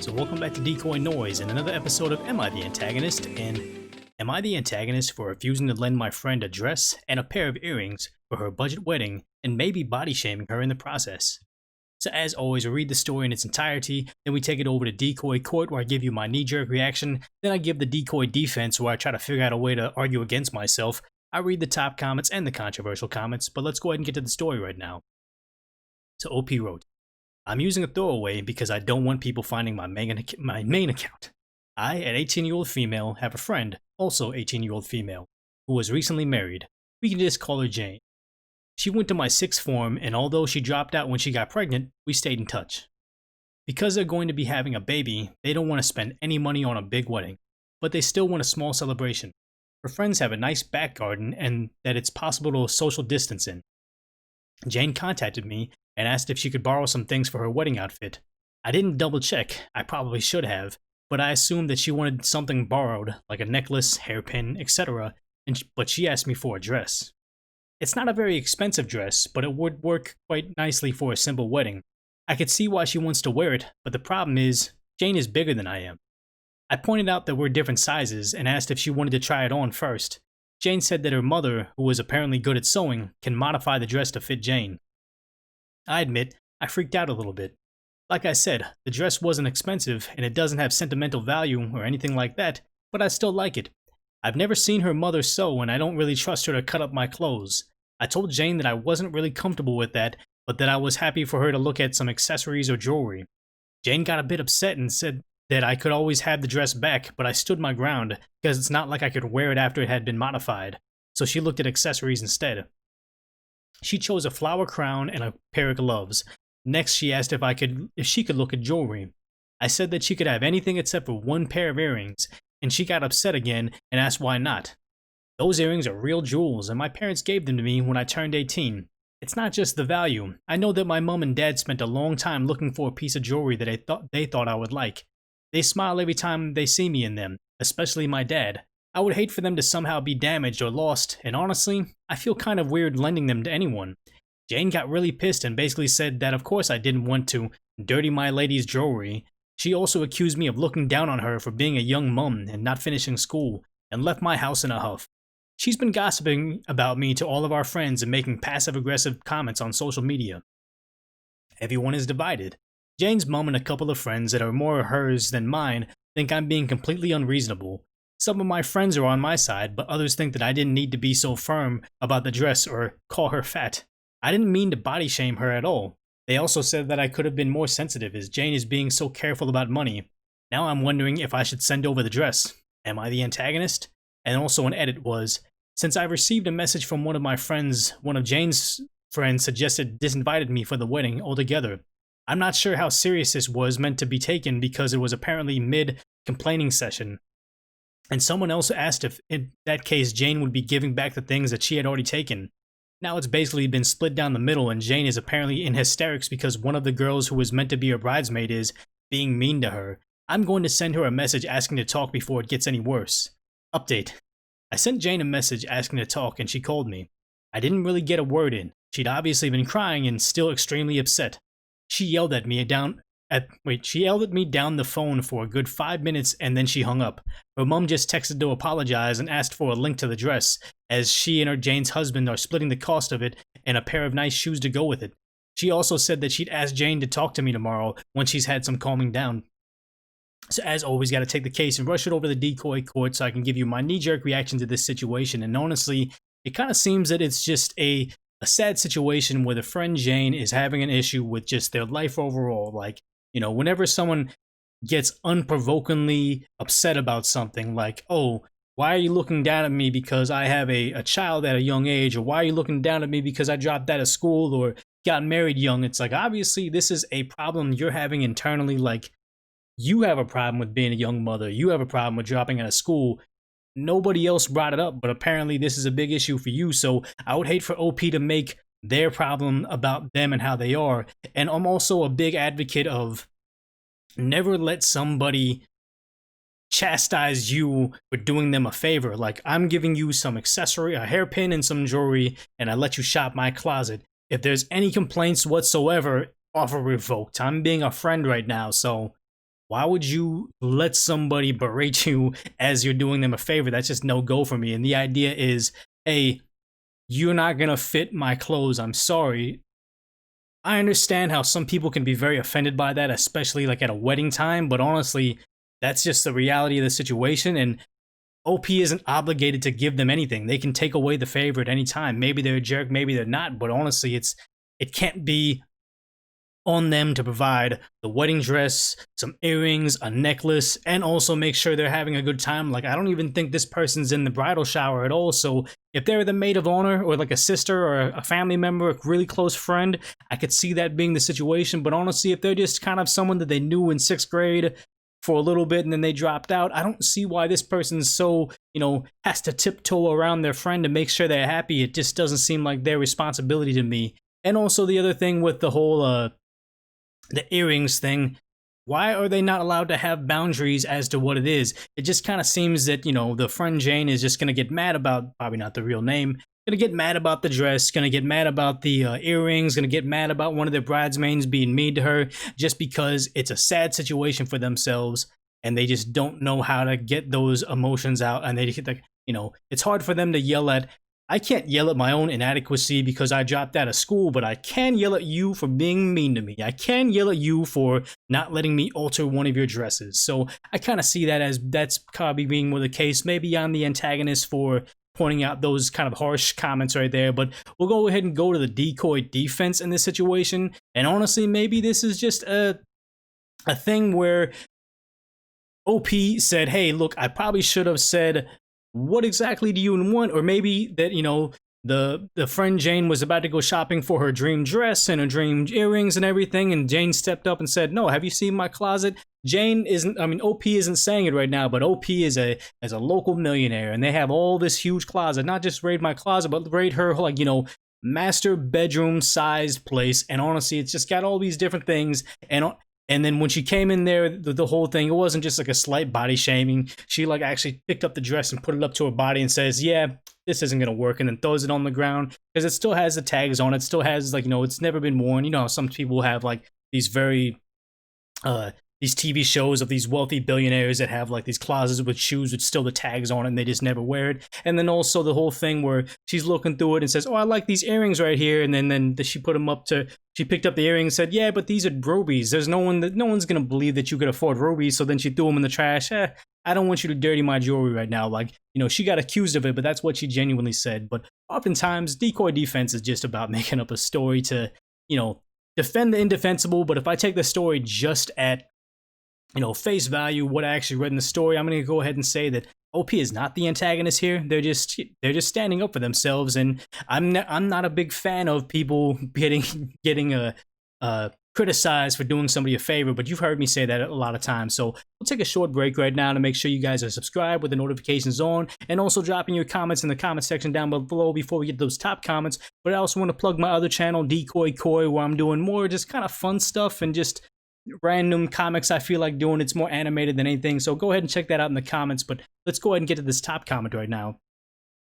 So welcome back to DecoyNoise and another episode of Am I the Antagonist? And am I the antagonist for refusing to lend my friend a dress and a pair of earrings for her budget wedding and maybe body shaming her in the process? So as always, we read the story in its entirety, then we take it over to Decoy Court where I give you my knee-jerk reaction, then I give the decoy defense where I try to figure out a way to argue against myself. I read the top comments and the controversial comments, but let's go ahead and get to the story right now. So OP wrote, I'm using a throwaway because I don't want people finding my main account. I, an 18-year-old female, have a friend, also 18-year-old female, who was recently married. We can just call her Jane. She went to my sixth form, and although she dropped out when she got pregnant, we stayed in touch. Because they're going to be having a baby, they don't want to spend any money on a big wedding, but they still want a small celebration. Her friends have a nice back garden and that it's possible to social distance in. Jane contacted me and asked if she could borrow some things for her wedding outfit. I didn't double check, I probably should have, but I assumed that she wanted something borrowed, like a necklace, hairpin, etc., but she asked me for a dress. It's not a very expensive dress, but it would work quite nicely for a simple wedding. I could see why she wants to wear it, but the problem is, Jane is bigger than I am. I pointed out that we're different sizes and asked if she wanted to try it on first. Jane said that her mother, who was apparently good at sewing, can modify the dress to fit Jane. I admit, I freaked out a little bit. Like I said, the dress wasn't expensive and it doesn't have sentimental value or anything like that, but I still like it. I've never seen her mother sew and I don't really trust her to cut up my clothes. I told Jane that I wasn't really comfortable with that, but that I was happy for her to look at some accessories or jewelry. Jane got a bit upset and said that I could always have the dress back, but I stood my ground because it's not like I could wear it after it had been modified, so she looked at accessories instead. She chose a flower crown and a pair of gloves. Next, she asked if she could look at jewelry. I said that she could have anything except for one pair of earrings, and she got upset again and asked why not. Those earrings are real jewels, and my parents gave them to me when I turned 18. It's not just the value. I know that my mom and dad spent a long time looking for a piece of jewelry that they thought I would like. They smile every time they see me in them, especially my dad. I would hate for them to somehow be damaged or lost, and honestly, I feel kind of weird lending them to anyone. Jane got really pissed and basically said that of course I didn't want to dirty my lady's jewelry. She also accused me of looking down on her for being a young mum and not finishing school, and left my house in a huff. She's been gossiping about me to all of our friends and making passive-aggressive comments on social media. Everyone is divided. Jane's mum and a couple of friends that are more hers than mine think I'm being completely unreasonable. Some of my friends are on my side, but others think that I didn't need to be so firm about the dress or call her fat. I didn't mean to body shame her at all. They also said that I could have been more sensitive as Jane is being so careful about money. Now I'm wondering if I should send over the dress. Am I the antagonist? And also an edit was, since I received a message from one of Jane's friends suggested disinvited me for the wedding altogether. I'm not sure how serious this was meant to be taken because it was apparently mid-complaining session. And someone else asked if, in that case, Jane would be giving back the things that she had already taken. Now it's basically been split down the middle and Jane is apparently in hysterics because one of the girls who was meant to be her bridesmaid is being mean to her. I'm going to send her a message asking to talk before it gets any worse. Update. I sent Jane a message asking to talk and she called me. I didn't really get a word in. She'd obviously been crying and still extremely upset. She yelled at me down the phone for a good 5 minutes and then she hung up. Her mom just texted to apologize and asked for a link to the dress, as she and Jane's husband are splitting the cost of it and a pair of nice shoes to go with it. She also said that she'd ask Jane to talk to me tomorrow once she's had some calming down. So as always, got to take the case and rush it over to the Decoy Court so I can give you my knee-jerk reaction to this situation. And honestly, it kind of seems that it's just a sad situation where the friend Jane is having an issue with just their life overall. Like, you know, whenever someone gets unprovokingly upset about something like, oh, why are you looking down at me because I have a child at a young age? Or why are you looking down at me because I dropped out of school or got married young? It's like, obviously, this is a problem you're having internally. Like, you have a problem with being a young mother. You have a problem with dropping out of school. Nobody else brought it up, but apparently this is a big issue for you. So I would hate for OP to make their problem about them and how they are. And I'm also a big advocate of never let somebody chastise you for doing them a favor. Like, I'm giving you some accessory, a hairpin and some jewelry, and I let you shop my closet. If there's any complaints whatsoever, offer revoked. I'm being a friend right now, so Why would you let somebody berate you as you're doing them a favor? That's just no go for me. And the idea is, hey, you're not gonna fit my clothes. I'm sorry. I understand how some people can be very offended by that, especially like at a wedding time, but honestly, that's just the reality of the situation. And OP isn't obligated to give them anything. They can take away the favor at any time. Maybe they're a jerk, maybe they're not, but honestly, it can't be on them to provide the wedding dress, some earrings, a necklace, and also make sure they're having a good time. Like, I don't even think this person's in the bridal shower at all. So if they're the maid of honor or like a sister or a family member, a really close friend, I could see that being the situation. But honestly, if they're just kind of someone that they knew in 6th grade for a little bit and then they dropped out, I don't see why this person's so, has to tiptoe around their friend to make sure they're happy. It just doesn't seem like their responsibility to me. And also the other thing with the whole the earrings thing, why are they not allowed to have boundaries as to what it is? It just kind of seems that, the friend Jane is just going to get mad about, probably not the real name, going to get mad about the dress, going to get mad about the earrings, going to get mad about one of their bridesmaids being mean to her, just because it's a sad situation for themselves and they just don't know how to get those emotions out. And they, it's hard for them to yell at. I can't yell at my own inadequacy because I dropped out of school, but I can yell at you for being mean to me. I can yell at you for not letting me alter one of your dresses. So I kind of see that as that's probably being more the case. Maybe I'm the antagonist for pointing out those kind of harsh comments right there, but we'll go ahead and go to the decoy defense in this situation. And honestly, maybe this is just a thing where OP said, hey, look, I probably should have said, what exactly do you want? Or maybe that, the friend Jane was about to go shopping for her dream dress and her dream earrings and everything, and Jane stepped up and said, no, have you seen my closet? OP isn't saying it right now, but OP is a local millionaire, and they have all this huge closet, not just raid my closet, but raid her, master bedroom sized place. And honestly, it's just got all these different things. And then when she came in there, the whole thing, it wasn't just like a slight body shaming. She actually picked up the dress and put it up to her body and says, yeah, this isn't going to work. And then throws it on the ground because it still has the tags on it. Still has it's never been worn. You know how some people have these very, these TV shows of these wealthy billionaires that have these closets with shoes with still the tags on it and they just never wear it. And then also the whole thing where she's looking through it and says, oh, I like these earrings right here. And then she put them up she picked up the earrings and said, yeah, but these are rubies. No one's going to believe that you could afford rubies. So then she threw them in the trash. I don't want you to dirty my jewelry right now. She got accused of it, but that's what she genuinely said. But oftentimes decoy defense is just about making up a story to, defend the indefensible. But if I take the story just at face value, what I actually read in the story, I'm going to go ahead and say that OP is not the antagonist here. They're just standing up for themselves, and I'm not a big fan of people getting criticized for doing somebody a favor, but you've heard me say that a lot of times. So we'll take a short break right now to make sure you guys are subscribed with the notifications on, and also dropping your comments in the comment section down below before we get those top comments. But I also want to plug my other channel, Decoy Court, where I'm doing more just kind of fun stuff and just random comics I feel like doing. It's more animated than anything, so go ahead and check that out in the comments. But let's go ahead and get to this top comment right now,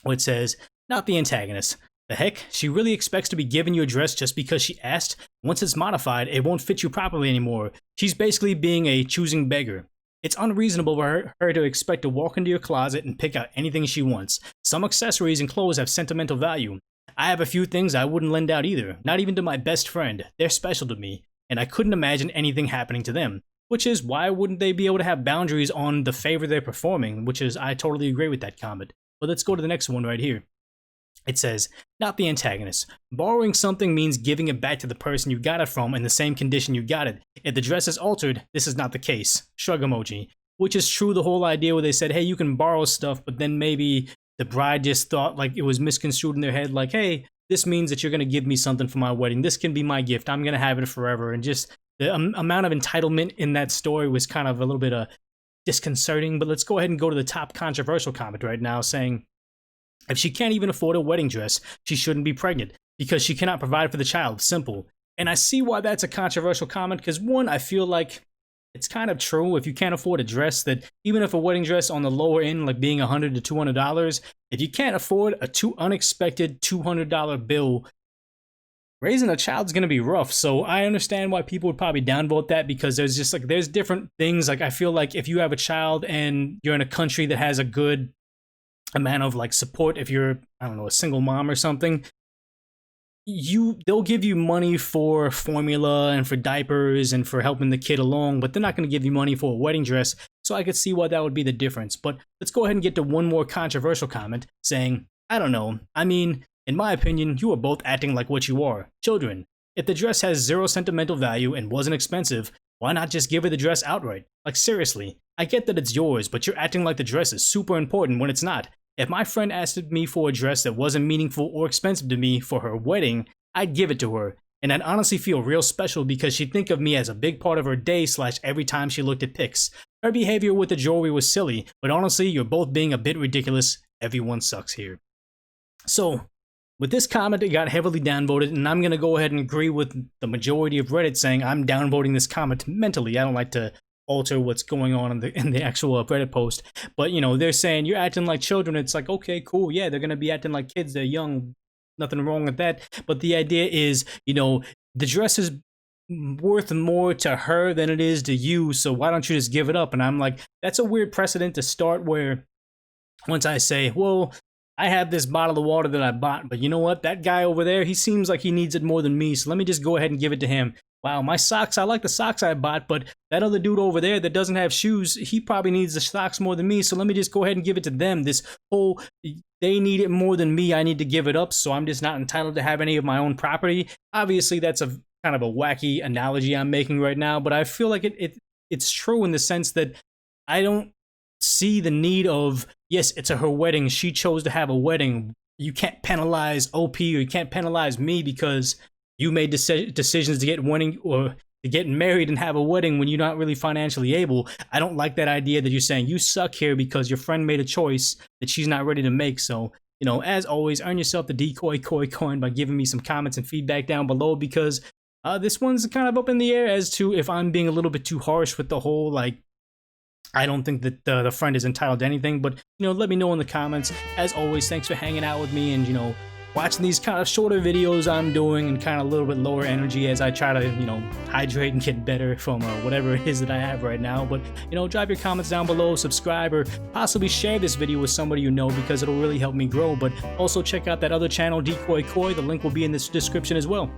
where it says, not the antagonist. The heck? She really expects to be given you a dress just because she asked? Once it's modified, it won't fit you properly anymore. She's basically being a choosing beggar. It's unreasonable for her to expect to walk into your closet and pick out anything she wants. Some accessories and clothes have sentimental value. I have a few things I wouldn't lend out either, not even to my best friend. They're special to me, and I couldn't imagine anything happening to them. Which is, why wouldn't they be able to have boundaries on the favor they're performing? Which is, I totally agree with that comment. But let's go to the next one right here. It says, not the antagonist. Borrowing something means giving it back to the person you got it from in the same condition you got it. If the dress is altered, this is not the case. Shrug emoji. Which is true, the whole idea where they said, hey, you can borrow stuff, but then maybe the bride just thought it was misconstrued in their head, hey, this means that you're going to give me something for my wedding. This can be my gift. I'm going to have it forever. And just the amount of entitlement in that story was kind of a little bit disconcerting. But let's go ahead and go to the top controversial comment right now, saying, if she can't even afford a wedding dress, she shouldn't be pregnant because she cannot provide for the child. Simple. And I see why that's a controversial comment, because one, I feel like it's kind of true. If you can't afford a dress, that even if a wedding dress on the lower end, being $100 to $200, if you can't afford a unexpected $200 bill, raising a child's gonna be rough. So I understand why people would probably downvote that, because there's just like, there's different things. Like I feel like if you have a child and you're in a country that has a good amount of like support, if you're, I don't know, a single mom or something, they'll give you money for formula and for diapers and for helping the kid along, but they're not going to give you money for a wedding dress. So I could see why that would be the difference. But let's go ahead and get to one more controversial comment saying, I don't know, I mean, in my opinion, you are both acting like what you are, children. If the dress has zero sentimental value and wasn't expensive, why not just give her the dress outright? Like seriously, I get that it's yours, but you're acting like the dress is super important when it's not. If my friend asked me for a dress that wasn't meaningful or expensive to me for her wedding, I'd give it to her. And I'd honestly feel real special because she'd think of me as a big part of her day / every time she looked at pics. Her behavior with the jewelry was silly, but honestly, you're both being a bit ridiculous. Everyone sucks here. So, with this comment, it got heavily downvoted, and I'm going to go ahead and agree with the majority of Reddit saying I'm downvoting this comment mentally. I don't like to alter what's going on in the actual Reddit post, but you know, they're saying you're acting like children. It's like, okay, cool, yeah, they're gonna be acting like kids, they're young, nothing wrong with that, but the idea is, you know, the dress is worth more to her than it is to you, so why don't you just give it up? And I'm like, that's a weird precedent to start, where once I say, well, I have this bottle of water that I bought, but you know what, that guy over there, he seems like he needs it more than me, so let me just go ahead and give it to him. Wow, my socks, I like the socks I bought, but that other dude over there that doesn't have shoes, he probably needs the socks more than me, so let me just go ahead and give it to them. This whole, they need it more than me, I need to give it up, so I'm just not entitled to have any of my own property. Obviously, that's a kind of a wacky analogy I'm making right now, but I feel like it's true in the sense that I don't see the need of, yes, it's her wedding, she chose to have a wedding. You can't penalize OP, or you can't penalize me because you made decisions to get wedding or to get married and have a wedding when you're not really financially able. I don't like that idea that you're saying you suck here because your friend made a choice that she's not ready to make. So, you know, as always, earn yourself the Decoy coin by giving me some comments and feedback down below, because this one's kind of up in the air as to if I'm being a little bit too harsh with the whole, like, I don't think that the friend is entitled to anything, but, you know, let me know in the comments. As always, thanks for hanging out with me and, you know, watching these kind of shorter videos I'm doing and kind of a little bit lower energy as I try to, you know, hydrate and get better from whatever it is that I have right now. But, you know, drop your comments down below, subscribe, or possibly share this video with somebody you know, because it'll really help me grow. But also check out that other channel, Decoy Court. The link will be in this description as well.